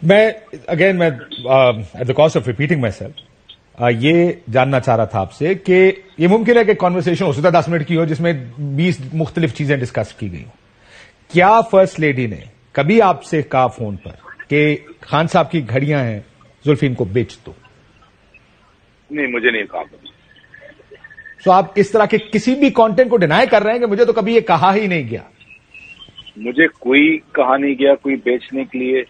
میں at the cost of repeating myself یہ جاننا چاہ رہا تھا آپ سے کہ یہ ممکن ہے کہ کانورسیشن ہو سکتا ہے 10 منٹ کی ہو جس میں 20 مختلف چیزیں ڈسکس کی گئی ہوں. کیا فرسٹ لیڈی نے کبھی آپ سے کہا فون پر کہ خان صاحب کی گھڑیاں ہیں زلفین کو بیچ دو؟ نہیں، مجھے نہیں کہا. تو آپ اس طرح کے کسی بھی کانٹینٹ کو ڈینائی کر رہے ہیں کہ مجھے تو کبھی یہ کہا ہی نہیں گیا؟ مجھے کوئی کہا نہیں گیا کوئی بیچنے کے لیے،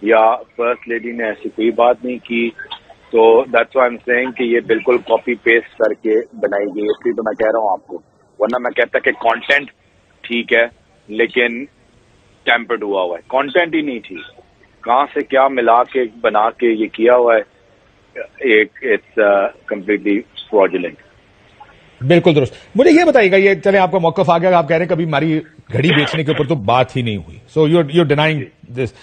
یا فرسٹ لیڈی نے ایسی کوئی بات نہیں کی. تو دیٹس وائی ایم سیئنگ کہ یہ بالکل کاپی پیسٹ کر کے بنائی گئی. اس لیے تو میں کہہ رہا ہوں آپ کو، ورنہ میں کہتا کہ کانٹینٹ ٹھیک ہے لیکن ٹیمپرڈ ہوا ہے. کانٹینٹ ہی نہیں ٹھیک، کہاں سے کیا ملا کے بنا کے یہ کیا ہوا ہے. It's completely fraudulent. بالکل درست. مجھے یہ بتائیے گا، یہ چلے آپ کا موقف آ گیا، آپ کہہ رہے ہیں کبھی ہماری گھڑی بیچنے کے اوپر تو بات ہی نہیں ہوئی. سو یو ڈینائنگ دس.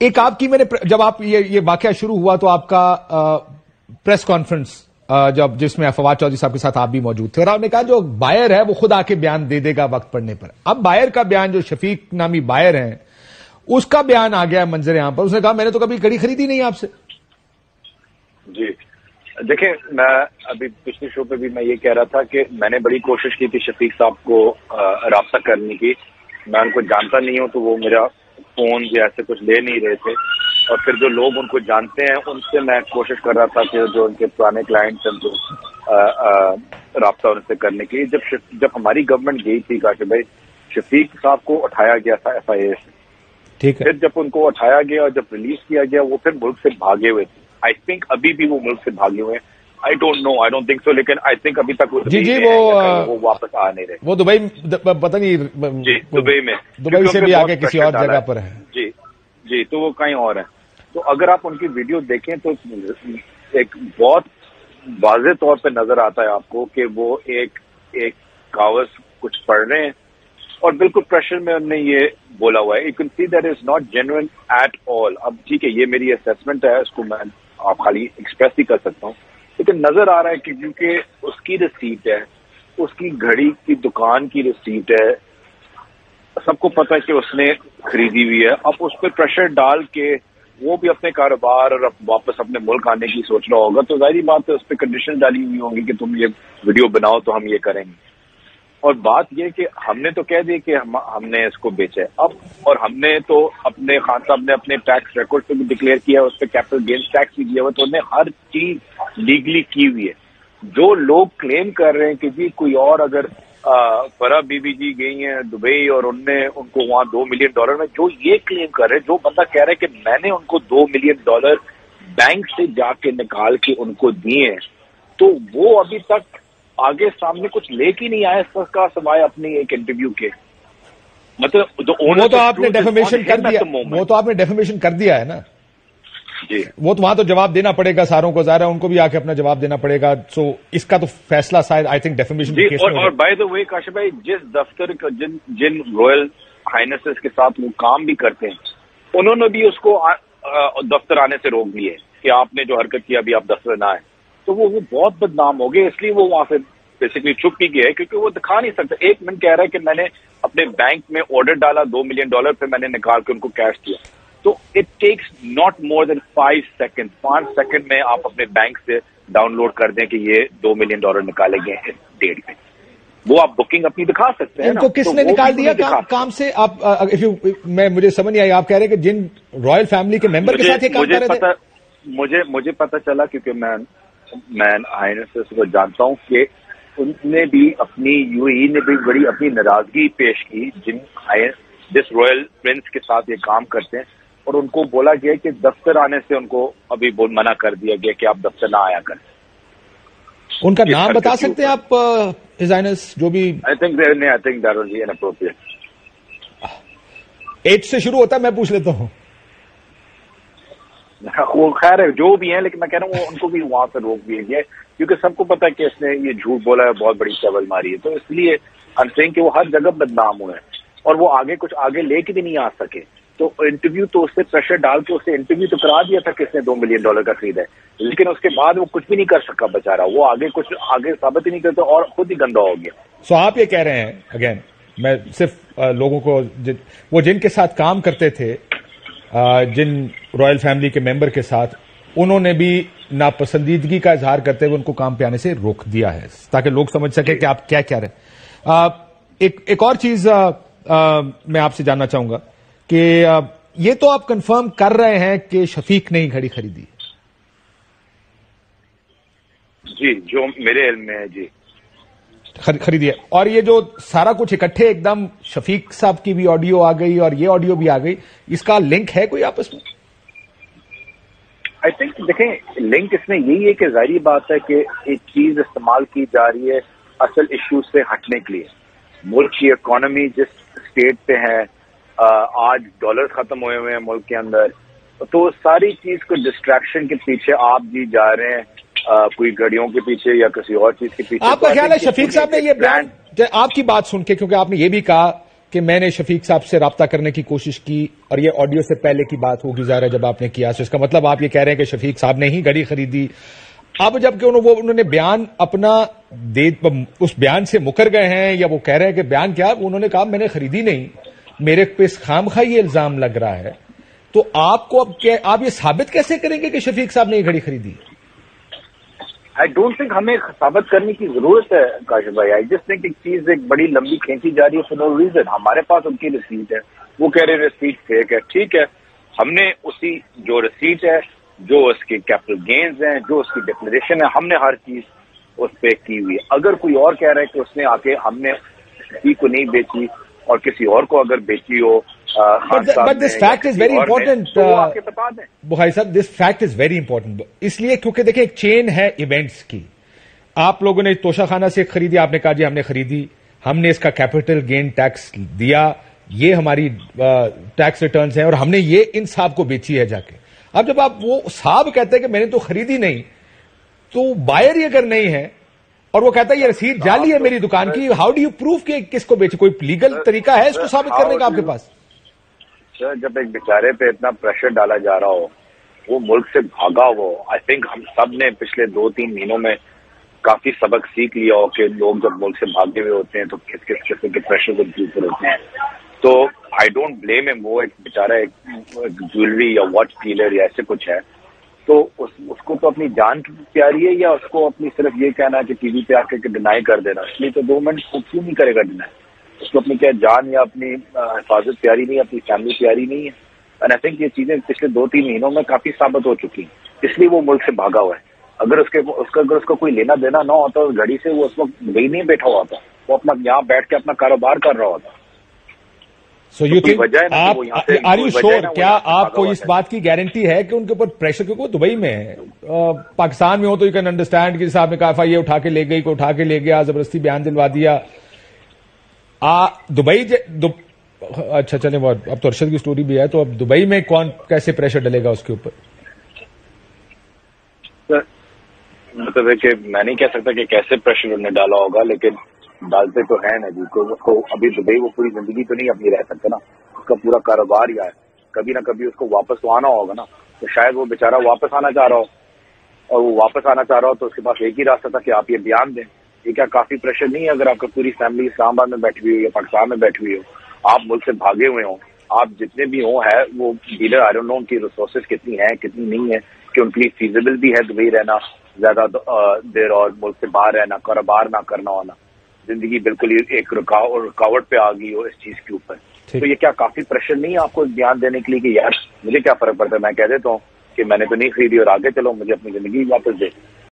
ایک آپ کی میں نے جب آپ یہ واقعہ شروع ہوا تو آپ کا پریس کانفرنس جس میں فواد چودھری صاحب کے ساتھ آپ بھی موجود تھے، اور آپ نے کہا جو بائر ہے وہ خود آ کے بیان دے دے گا وقت پڑنے پر. اب بائر کا بیان، جو شفیق نامی بائر ہیں، اس کا بیان آ گیا منظر یہاں پر. اس نے کہا میں نے تو کبھی گھڑی خریدی نہیں آپ سے. جی دیکھیں، میں ابھی پچھلے شو پہ بھی میں یہ کہہ رہا تھا کہ میں نے بڑی کوشش کی تھی شفیق صاحب کو رابطہ کرنے کی. میں ان کو جانتا نہیں ہوں تو وہ میرا فون یا ایسے کچھ لے نہیں رہے تھے، اور پھر جو لوگ ان کو جانتے ہیں ان سے میں کوشش کر رہا تھا کہ جو ان کے پرانے کلائنٹس ہیں تو رابطہ ان سے کرنے کی. جب ہماری گورنمنٹ گئی تھی کاشف بھائی، شفیق صاحب کو اٹھایا گیا تھا FIA سے. ٹھیک ہے. پھر جب ان کو اٹھایا گیا اور جب ریلیز کیا گیا وہ پھر ملک سے بھاگے ہوئے تھے. آئی تھنک ابھی بھی وہ ملک سے بھاگے ہوئے ہیں. I don't know, I don't think so, لیکن آئی تھنک ابھی تک وہ واپس آ نہیں رہے. وہ دبئی پتہ نہیں. جی دبئی میں، دبئی سے بھی آگے کسی اور جگہ پر ہے. جی تو وہ کہیں اور ہیں. تو اگر آپ ان کی ویڈیو دیکھیں تو ایک بہت واضح طور پہ نظر آتا ہے آپ کو کہ وہ ایک کاغذ کچھ پڑھ رہے ہیں اور بالکل پریشر میں انہوں نے یہ بولا ہوا ہے. You can see that is not genuine at all. اب ٹھیک ہے، یہ میری اسیسمنٹ ہے، اس کو میں آپ خالی ایکسپریس ہی کر سکتا ہوں، لیکن نظر آ رہا ہے کہ کیونکہ اس کی ریسیپٹ ہے، اس کی گھڑی کی دکان کی ریسیپٹ ہے، سب کو پتا ہے کہ اس نے خریدی ہوئی ہے. اب اس پہ پریشر ڈال کے وہ بھی اپنے کاروبار اور واپس اپنے ملک آنے کی سوچ رہا ہوگا، تو ظاہری بات ہے اس پہ کنڈیشن ڈالی ہوئی ہوں گی کہ تم یہ ویڈیو بناؤ تو ہم یہ کریں گے. اور بات یہ کہ ہم نے تو کہہ دی کہ ہم نے اس کو بیچا ہے اب، اور ہم نے تو اپنے خان صاحب نے اپنے ٹیکس ریکارڈ پہ بھی ڈکلیئر کیا ہے، اس پہ کیپٹل گینز ٹیکس بھی دیا ہوا ہے، تو انہوں نے ہر چیز لیگلی کی ہوئی ہے. جو لوگ کلیم کر رہے ہیں کہ جی کوئی اور اگر فرح بی بی جی گئی ہیں دبئی اور ان کو وہاں $2 ملین میں، جو یہ کلیم کر رہے ہیں، جو بندہ کہہ رہا ہے کہ میں نے ان کو $2 ملین بینک سے جا کے نکال کے ان کو دیے ہیں، تو وہ ابھی تک آگے سامنے کچھ لے کے نہیں آیا اس کا سوائے اپنی ایک انٹرویو کے. مطلب وہ تو آپ نے ڈیفیمیشن کر دیا، وہ تو آپ نے ڈیفیمیشن کر دیا ہے نا. جی وہ تو وہاں تو جواب دینا پڑے گا ساروں کو، ظاہر ہے ان کو بھی آ کے اپنا جواب دینا پڑے گا. سو اس کا تو فیصلہ شاید آئی تھنک ڈیفیمیشن کے کیس میں. اور بائی دا وے کاشف بھائی، جس دفتر جن رویل ہائنسز کے ساتھ وہ کام بھی کرتے ہیں، انہوں نے بھی اس کو دفتر آنے سے روک دیے کہ آپ نے جو حرکت کی ابھی آپ دفتر نہ آئے. تو وہ بہت بدنام ہو گئے، اس لیے وہ وہاں سے بیسکلی چھپ بھی گیا ہے، کیونکہ وہ دکھا نہیں سکتا. ایک منٹ کہہ رہا ہے کہ میں نے اپنے بینک میں آرڈر ڈالا $2 ملین پہ میں نے نکال کے ان کو کیش دیا. تو it takes not more than 5 second. 5 second میں آپ اپنے بینک سے ڈاؤن لوڈ کر دیں کہ یہ $2 ملین نکالے گئے ہیں اس ڈیٹ پہ. وہ آپ بکنگ اپنی دکھا سکتے ہیں. ان کو کس نے نکال دیا کام سے؟ آپ مجھے سمجھ نہیں آئی. آپ کہہ رہے ہیں کہ جن رائل فیملی کے ممبر کے ساتھ یہ کام کر رہے تھے؟ مجھے پتا چلا کیونکہ میں ہائنسز کو جانتا ہوں کہ ان نے بھی اپنی UAE نے بھی بڑی اپنی ناراضگی پیش کی جس رائل پرنس کے ساتھ یہ کام کرتے ہیں، اور ان کو بولا گیا کہ دفتر آنے سے ان کو ابھی منع کر دیا گیا کہ آپ دفتر نہ آیا کریں. ان کا نام بتا سکتے ہیں آپ ہائنس جو بھی؟ I think that was inappropriate. 8 سے شروع ہوتا ہے، میں پوچھ لیتا ہوں. وہ خیر ہے جو بھی ہیں، لیکن میں کہہ رہا ہوں ان کو بھی وہاں سے روک دیا گیا کیونکہ سب کو پتا ہے کہ اس نے یہ جھوٹ بولا ہے، بہت بڑی چول ماری ہے. تو اس لیے ہم سینگ کہ وہ ہر جگہ بدنام ہوئے ہیں اور وہ کچھ آگے لے کے بھی نہیں آ سکے. تو انٹرویو تو اس سے پریشر ڈال کے اسے انٹرویو تو کرا دیا تھا کہ اس نے $2 ملین کا خریدا ہے، لیکن اس کے بعد وہ کچھ بھی نہیں کر سکا بیچارہ. وہ آگے ثابت ہی نہیں کرتا اور خود ہی گندا ہو گیا. سو آپ یہ کہہ رہے ہیں، اگین میں صرف لوگوں کو وہ جن کے ساتھ کام کرتے تھے جن رائل فیملی کے ممبر کے ساتھ، انہوں نے بھی ناپسندیدگی کا اظہار کرتے ہوئے ان کو کام پہ آنے سے روک دیا ہے تاکہ لوگ سمجھ سکیں کہ آپ کیا کہہ رہے ہیں۔ ایک اور چیز میں آپ سے جاننا چاہوں گا کہ یہ تو آپ کنفرم کر رہے ہیں کہ شفیق نے ہی گھڑی خریدی؟ جی، جو میرے علم میں ہے، جی خریدی ہے۔ اور یہ جو سارا کچھ اکٹھے ایک دم شفیق صاحب کی بھی آڈیو آ گئی اور یہ آڈیو بھی آ گئی، اس کا لنک ہے کوئی آپس میں؟ آئی تھنک دیکھیں، لنک اس میں یہی ہے کہ ظاہری بات ہے کہ ایک چیز استعمال کی جا رہی ہے اصل ایشو سے ہٹنے کے لیے۔ ملک کی اکانومی جس اسٹیٹ پہ ہے، آج ڈالر ختم ہوئے ہوئے ہیں ملک کے اندر، تو ساری چیز کو ڈسٹریکشن کے پیچھے آپ جی جا رہے ہیں، کوئی گھڑیوں کے پیچھے یا کسی اور چیز کے پیچھے۔ آپ کا خیال ہے شفیق صاحب نے یہ بیان، آپ کی بات سن کے، کیونکہ آپ نے یہ بھی کہا کہ میں نے شفیق صاحب سے رابطہ کرنے کی کوشش کی اور یہ آڈیو سے پہلے کی بات ہوگی ظاہر ہے جب آپ نے کیا، تو اس کا مطلب آپ یہ کہہ رہے ہیں کہ شفیق صاحب نے ہی گھڑی خریدی۔ اب جبکہ انہوں نے بیان اپنا اس بیان سے مکر گئے ہیں، یا وہ کہہ رہے ہیں کہ بیان کیا، انہوں نے کہا میں نے خریدی نہیں، میرے پہ خام خواہ یہ الزام لگ رہا ہے، تو آپ کو آپ یہ ثابت کیسے کریں گے کہ شفیق صاحب نے یہ گھڑی خریدی؟ آئی ڈونٹ تھنک ہمیں ثابت کرنے کی ضرورت ہے کاشف بھائی۔ آئی جسٹ تھنک ایک چیز ایک بڑی لمبی کھینچی جا رہی ہے فور نو ریزن۔ ہمارے پاس ان کی رسیٹ ہے، وہ کہہ رہے رسیٹ فیک ہے، ٹھیک ہے، ہم نے اسی جو رسیٹ ہے، جو اس کے کیپٹل گینز ہیں، جو اس کی ڈکلریشن ہے، ہم نے ہر چیز اس پہ کی ہوئی ہے۔ اگر کوئی اور کہہ رہا ہے کہ اس نے آ کے ہم نے کسی کو نہیں بیچی اور کسی اور کو اگر بیچی ہو، But this fact is very important. بتا دیں بخاری صاحب، this fact is very important. اس لیے کیونکہ دیکھیں ایک چین ہے ایونٹس کی۔ آپ لوگوں نے توشہ خانہ سے خریدی، آپ نے کہا جی ہم نے خریدی، ہم نے اس کا کیپٹل گین ٹیکس دیا، یہ ہماری ٹیکس ریٹرنز ہیں، اور ہم نے یہ ان صاحب کو بیچی ہے جا کے۔ اب جب آپ وہ صاحب کہتے ہیں کہ میں نے تو خریدی نہیں، تو بائر ہی اگر نہیں ہے اور وہ کہتا ہے یہ رسید جعلی ہے میری دکان کی، ہاؤ ڈو یو پروف کہ کس کو بیچے؟ کوئی لیگل طریقہ ہے اس کو ثابت کرنے کا آپ کے پاس؟ سر، جب ایک بیچارے پہ اتنا پریشر ڈالا جا رہا ہو، وہ ملک سے بھاگا ہو، آئی تھنک ہم سب نے پچھلے 2-3 مہینوں میں کافی سبق سیکھ لیا ہو کہ لوگ جب ملک سے بھاگے ہوئے ہوتے ہیں تو کس کس قسم کے پریشر کو اوپر ہوتے ہیں۔ تو آئی ڈونٹ بلیم ہم، وہ ایک بیچارہ ایک جویلری یا واچ ڈیلر یا ایسے کچھ ہے، تو اس کو تو اپنی جان پیاری ہے، یا اس کو اپنی صرف یہ کہنا ہے کہ ٹی وی پہ آ کے ڈینائی کر دینا؟ اس لیے تو 2 منٹ کیوں نہیں کرے گا ڈینائی؟ اس کو اپنی کیا جان یا اپنی حفاظت پیاری نہیں، اپنی فیملی پیاری نہیں ہے؟ اینڈ آئی تھنک یہ چیزیں پچھلے 2-3 مہینوں میں کافی ثابت ہو چکی ہیں، اس لیے وہ ملک سے بھاگا ہوا ہے۔ اگر اس کو کوئی لینا دینا نہ ہوتا اس گھڑی سے، وہ اس وقت دبئی نہیں بیٹھا ہوا تھا، وہ اپنا یہاں بیٹھ کے اپنا کاروبار کر رہا ہوتا۔ So you think are you sure, کیا آپ کو اس بات کی گارنٹی ہے کہ ان کے اوپر پریشر، کیونکہ وہ دبئی میں ہے، پاکستان میں ہو تو یو کین انڈرسٹینڈ کہ صاحب نے کہا FIA اٹھا کے لے گئی، کوئی اٹھا کے لے گیا، زبردستی بیان دلوا دیا۔ دبئی اچھا چلیں، اب تو ارشد کی سٹوری بھی ہے، تو اب دبئی میں کون کیسے پریشر ڈلے گا اس کے اوپر؟ مطلب ہے کہ میں نہیں کہہ سکتا کہ کیسے پریشر انہوں نے ڈالا ہوگا، لیکن ڈالتے تو ہیں نا جی، اس کو ابھی دبئی وہ پوری زندگی تو نہیں اپنی رہ سکتا نا، اس کا پورا کاروبار ہی ہے، کبھی نہ کبھی اس کو واپس تو آنا ہوگا نا، تو شاید وہ بیچارہ واپس آنا چاہ رہا ہو، اور وہ واپس آنا چاہ رہا ہو تو اس کے پاس ایک ہی راستہ تھا کہ آپ یہ بیان دیں۔ یہ کیا کافی پریشر نہیں ہے اگر آپ کا پوری فیملی اسلام آباد میں بیٹھی ہوئی ہو یا پاکستان میں بیٹھی ہوئی ہو، آپ ملک سے بھاگے ہوئے ہوں، آپ جتنے بھی ہوں ہے وہ ڈیلر، آئی ڈونٹ نو ان کی ریسورسز کتنی ہیں کتنی نہیں ہے، کہ ان کے لیے فیزیبل بھی ہے دبئی رہنا زیادہ دیر اور ملک سے باہر رہنا، کاروبار نہ کرنا ہونا، زندگی بالکل ایک رکاوٹ پہ آ گئی ہو اس چیز کے اوپر۔ تو یہ کیا کافی پریشر نہیں ہے آپ کو بیان دینے کے لیے کہ یار مجھے کیا فرق پڑتا ہے، میں کہہ دیتا ہوں کہ میں نے تو نہیں خریدی اور آگے چلو، مجھے اپنی زندگی واپس دے۔